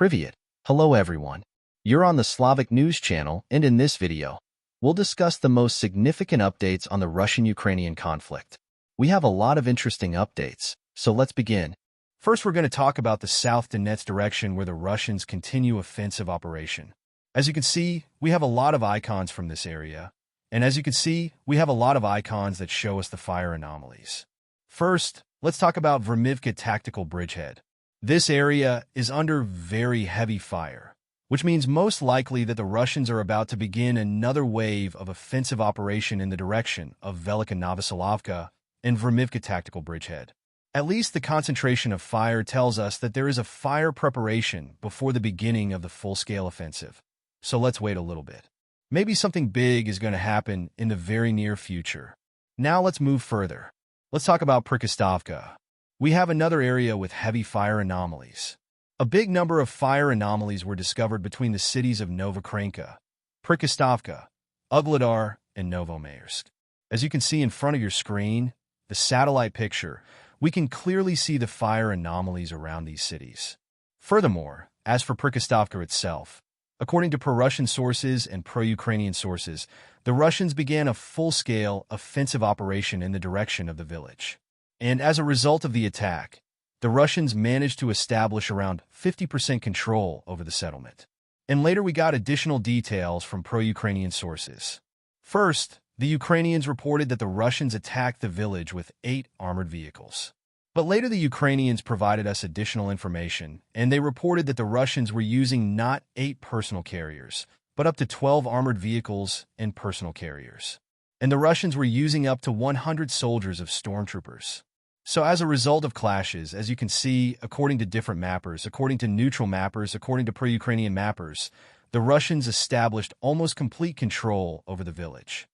Privyet. Hello everyone. You're on the Slavic News Channel, and in this video, we'll discuss the most significant updates on the Russian-Ukrainian conflict. We have a lot of interesting updates, so let's begin. First, we're going to talk about the South Donetsk direction where the Russians continue offensive operation. As you can see, we have a lot of icons from this area, and as you can see, we have a lot of icons that show us the fire anomalies. First, let's talk about Vremivka Tactical Bridgehead. This area is under very heavy fire, which means most likely that the Russians are about to begin another wave of offensive operation in the direction of Velika Novoselovka and Vremivka Tactical Bridgehead. At least the concentration of fire tells us that there is a fire preparation before the beginning of the full-scale offensive. So let's wait a little bit. Maybe something big is going to happen in the very near future. Now let's move further. Let's talk about Prikostovka. We have another area with heavy fire anomalies. A big number of fire anomalies were discovered between the cities of Novokrenka, Prikostovka, Ugledar, and Novomaersk. As you can see in front of your screen, the satellite picture, we can clearly see the fire anomalies around these cities. Furthermore, as for Prikostovka itself, according to pro-Russian sources and pro-Ukrainian sources, the Russians began a full-scale offensive operation in the direction of the village. And as a result of the attack, the Russians managed to establish around 50% control over the settlement. And later we got additional details from pro-Ukrainian sources. First, the Ukrainians reported that the Russians attacked the village with 8 armored vehicles. But later the Ukrainians provided us additional information, and they reported that the Russians were using not 8 personal carriers, but up to 12 armored vehicles and personal carriers. And the Russians were using up to 100 soldiers of stormtroopers. So as a result of clashes, as you can see, according to different mappers, according to neutral mappers, according to pro-Ukrainian mappers, the Russians established almost complete control over the village.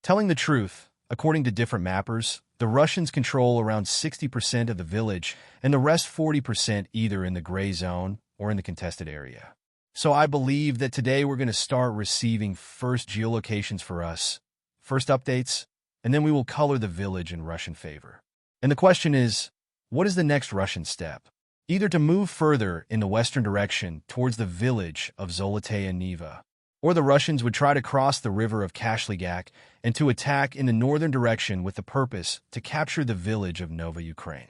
Telling the truth, according to different mappers, the Russians control around 60% of the village and the rest 40% either in the gray zone or in the contested area. So I believe that today we're going to start receiving first geolocations for us, first updates, and then we will color the village in Russian favor. And the question is, what is the next Russian step? Either to move further in the western direction towards the village of Zolotaya Niva, or the Russians would try to cross the river of Kashligak and to attack in the northern direction with the purpose to capture the village of Nova Ukraine.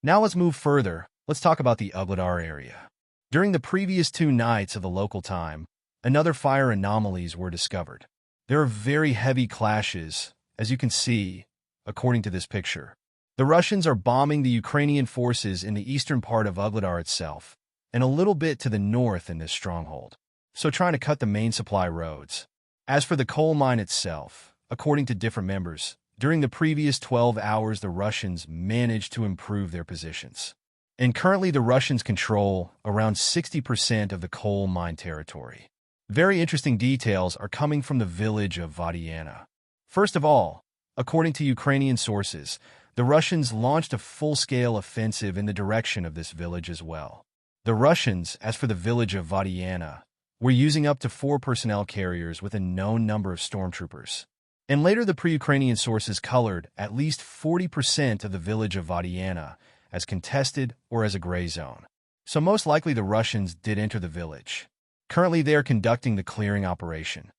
Now let's move further. Let's talk about the Ugledar area. During the previous 2 nights of the local time, another fire anomalies were discovered. There are very heavy clashes, as you can see, according to this picture. The Russians are bombing the Ukrainian forces in the eastern part of Ugledar itself, and a little bit to the north in this stronghold, so trying to cut the main supply roads. As for the coal mine itself, according to different members, during the previous 12 hours the Russians managed to improve their positions. And currently the Russians control around 60% of the coal mine territory. Very interesting details are coming from the village of Vadiana. First of all, according to Ukrainian sources, the Russians launched a full-scale offensive in the direction of this village as well. The Russians, as for the village of Vadiana, were using up to 4 personnel carriers with a known number of stormtroopers. And later the pre-Ukrainian sources colored at least 40% of the village of Vadiana as contested or as a gray zone. So most likely the Russians did enter the village. Currently they are conducting the clearing operation.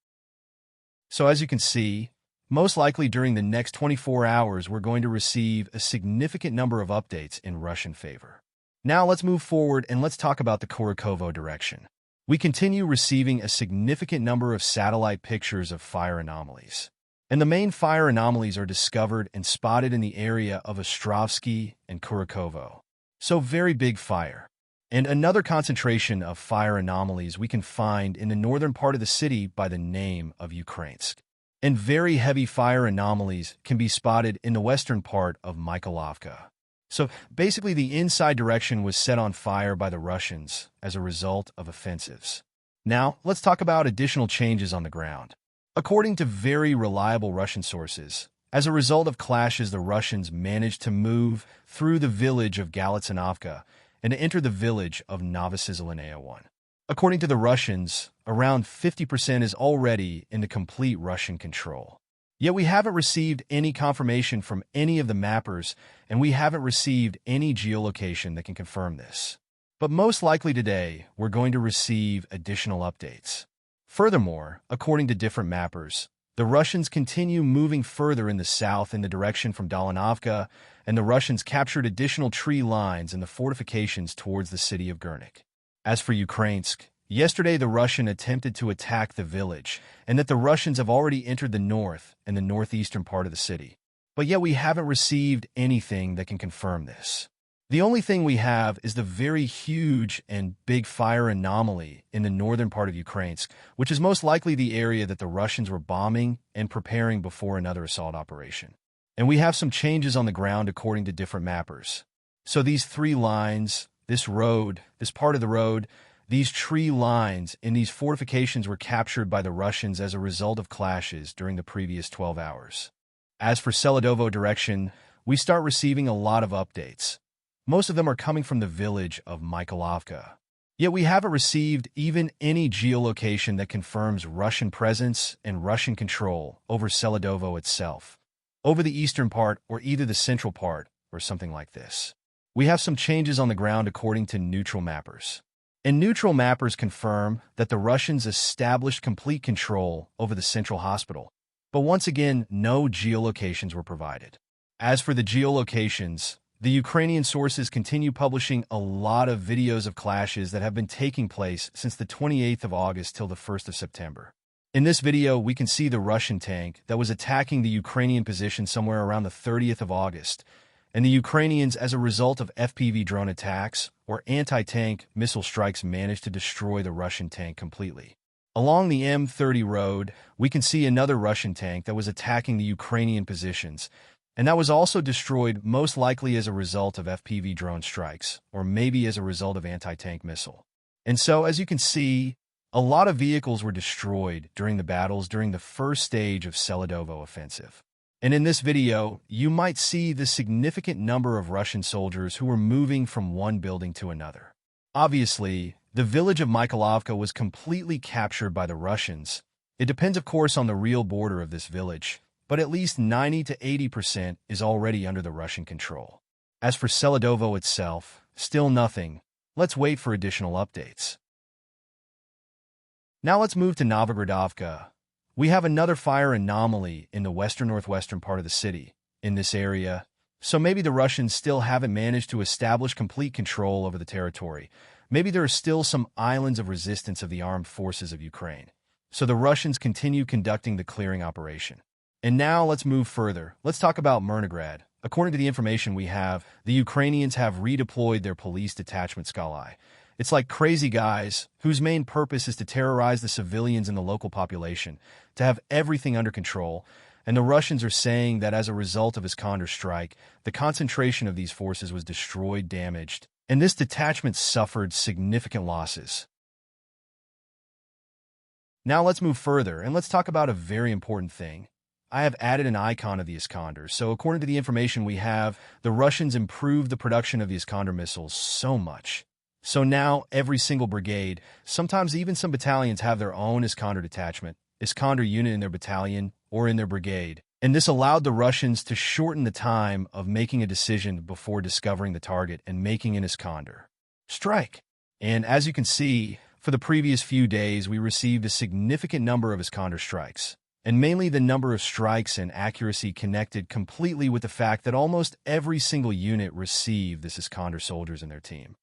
So as you can see, most likely during the next 24 hours we're going to receive a significant number of updates in Russian favor. Now let's move forward and let's talk about the Kharkiv direction. We continue receiving a significant number of satellite pictures of fire anomalies. And the main fire anomalies are discovered and spotted in the area of Ostrovsky and Kharkiv. So very big fire. And another concentration of fire anomalies we can find in the northern part of the city by the name of Ukrainsk. And very heavy fire anomalies can be spotted in the western part of Mykolovka. So basically the inside direction was set on fire by the Russians as a result of offensives. Now let's talk about additional changes on the ground. According to very reliable Russian sources, as a result of clashes the Russians managed to move through the village of Galicinovka and to enter the village of Novosizilnaya 1. According to the Russians, around 50% is already in the complete Russian control. Yet we haven't received any confirmation from any of the mappers, and we haven't received any geolocation that can confirm this. But most likely today, we're going to receive additional updates. Furthermore, according to different mappers, the Russians continue moving further in the south in the direction from Donetsk, and the Russians captured additional tree lines and the fortifications towards the city of Gernich. As for Ukrainsk, yesterday the Russian attempted to attack the village, and that the Russians have already entered the north and the northeastern part of the city. But yet we haven't received anything that can confirm this. The only thing we have is the very huge and big fire anomaly in the northern part of Ukrainsk, which is most likely the area that the Russians were bombing and preparing before another assault operation. And we have some changes on the ground according to different mappers. So these three lines, this road, this part of the road, these tree lines and these fortifications were captured by the Russians as a result of clashes during the previous 12 hours. As for Seladovo direction, we start receiving a lot of updates. Most of them are coming from the village of Mykolovka. Yet we haven't received even any geolocation that confirms Russian presence and Russian control over Seladovo itself, over the eastern part or either the central part or something like this. We have some changes on the ground according to neutral mappers. And neutral mappers confirm that the Russians established complete control over the central hospital. But once again, no geolocations were provided. As for the geolocations, the Ukrainian sources continue publishing a lot of videos of clashes that have been taking place since the 28th of August till the 1st of September. In this video, we can see the Russian tank that was attacking the Ukrainian position somewhere around the 30th of August, and the Ukrainians, as a result of FPV drone attacks or anti-tank missile strikes, managed to destroy the Russian tank completely. Along the M30 road, we can see another Russian tank that was attacking the Ukrainian positions, and that was also destroyed most likely as a result of FPV drone strikes, or maybe as a result of anti-tank missile. And so, as you can see, a lot of vehicles were destroyed during the battles during the first stage of Seladovo offensive. And in this video, you might see the significant number of Russian soldiers who were moving from one building to another. Obviously, the village of Mykolovka was completely captured by the Russians. It depends, of course, on the real border of this village, but at least 90 to 80% is already under the Russian control. As for Seladovo itself, still nothing. Let's wait for additional updates. Now let's move to Novogradovka. We have another fire anomaly in the western-northwestern part of the city, in this area, so maybe the Russians still haven't managed to establish complete control over the territory. Maybe there are still some islands of resistance of the armed forces of Ukraine. So the Russians continue conducting the clearing operation. And now let's move further. Let's talk about Myrnograd. According to the information we have, the Ukrainians have redeployed their police detachment Skalai. It's like crazy guys whose main purpose is to terrorize the civilians and the local population, to have everything under control. And the Russians are saying that as a result of Iskander strike, the concentration of these forces was destroyed, damaged, and this detachment suffered significant losses. Now let's move further, and let's talk about a very important thing. I have added an icon of the Iskander, so according to the information we have, the Russians improved the production of the Iskander missiles so much. So now every single brigade, sometimes even some battalions, have their own Iskander detachment, Iskander unit in their battalion or in their brigade. And this allowed the Russians to shorten the time of making a decision before discovering the target and making an Iskander strike. And as you can see, for the previous few days, we received a significant number of Iskander strikes. And mainly the number of strikes and accuracy connected completely with the fact that almost every single unit received this Iskander soldiers in their team.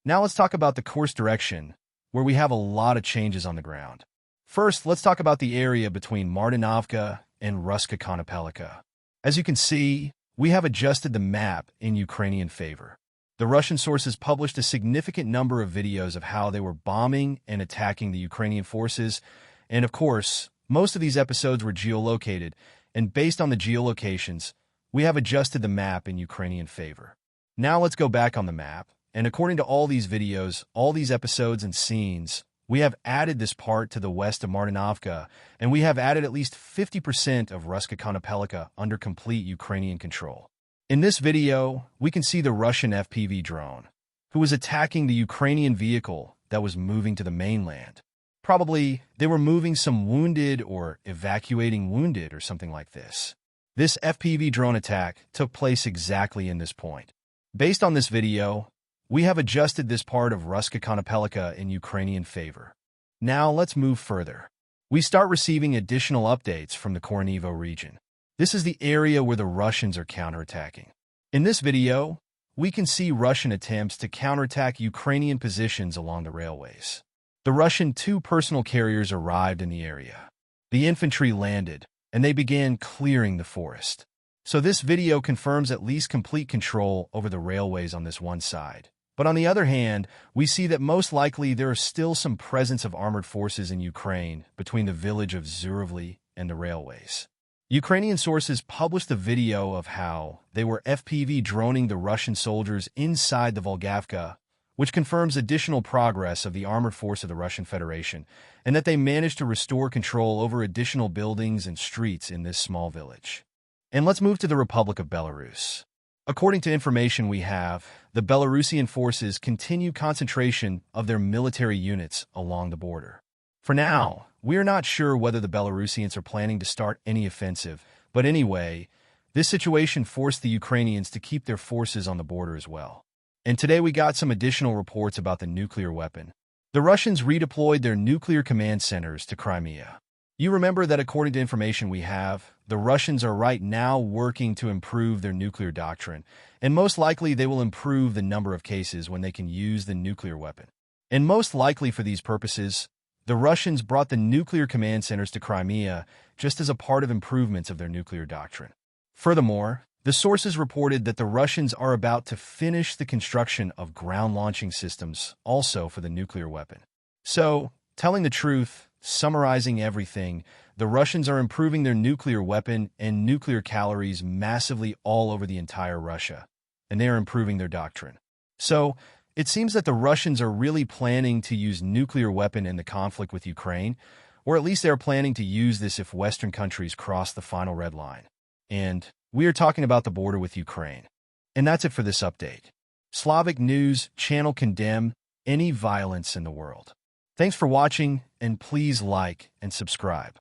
Now let's talk about the course direction, where we have a lot of changes on the ground. First, let's talk about the area between Martinovka and Ruska-Konopelka. As you can see, we have adjusted the map in Ukrainian favor. The Russian sources published a significant number of videos of how they were bombing and attacking the Ukrainian forces. And of course, most of these episodes were geolocated, and based on the geolocations, we have adjusted the map in Ukrainian favor. Now let's go back on the map, and according to all these videos, all these episodes and scenes, we have added this part to the west of Martinovka, and we have added at least 50% of Ruska-Konopelka under complete Ukrainian control. In this video, we can see the Russian FPV drone, who was attacking the Ukrainian vehicle that was moving to the mainland. Probably, they were moving some wounded or evacuating wounded or something like this. This FPV drone attack took place exactly in this point. Based on this video, We have adjusted this part of Ruska Konopelka in Ukrainian favor. Now let's move further. We start receiving additional updates from the Kornivo region. This is the area where the Russians are counterattacking. In this video, we can see Russian attempts to counterattack Ukrainian positions along the railways. The Russian 2 personal carriers arrived in the area. The infantry landed, and they began clearing the forest. So this video confirms at least complete control over the railways on this one side. But on the other hand, we see that most likely there are still some presence of armored forces in Ukraine between the village of Zurovly and the railways. Ukrainian sources published a video of how they were FPV droning the Russian soldiers inside the Volgavka, which confirms additional progress of the armored force of the Russian Federation, and that they managed to restore control over additional buildings and streets in this small village. And let's move to the Republic of Belarus. According to information we have, the Belarusian forces continue concentration of their military units along the border. For now, we are not sure whether the Belarusians are planning to start any offensive, but anyway, this situation forced the Ukrainians to keep their forces on the border as well. And today we got some additional reports about the nuclear weapon. The Russians redeployed their nuclear command centers to Crimea. You remember that according to information we have, the Russians are right now working to improve their nuclear doctrine, and most likely they will improve the number of cases when they can use the nuclear weapon. And most likely for these purposes, the Russians brought the nuclear command centers to Crimea just as a part of improvements of their nuclear doctrine. Furthermore, the sources reported that the Russians are about to finish the construction of ground-launching systems also for the nuclear weapon. So, telling the truth, summarizing everything, the Russians are improving their nuclear weapon and nuclear calories massively all over the entire Russia, and they are improving their doctrine. So, it seems that the Russians are really planning to use nuclear weapon in the conflict with Ukraine, or at least they are planning to use this if Western countries cross the final red line. And we are talking about the border with Ukraine. And that's it for this update. Slavic News Channel condemn any violence in the world. Thanks for watching, and please like and subscribe.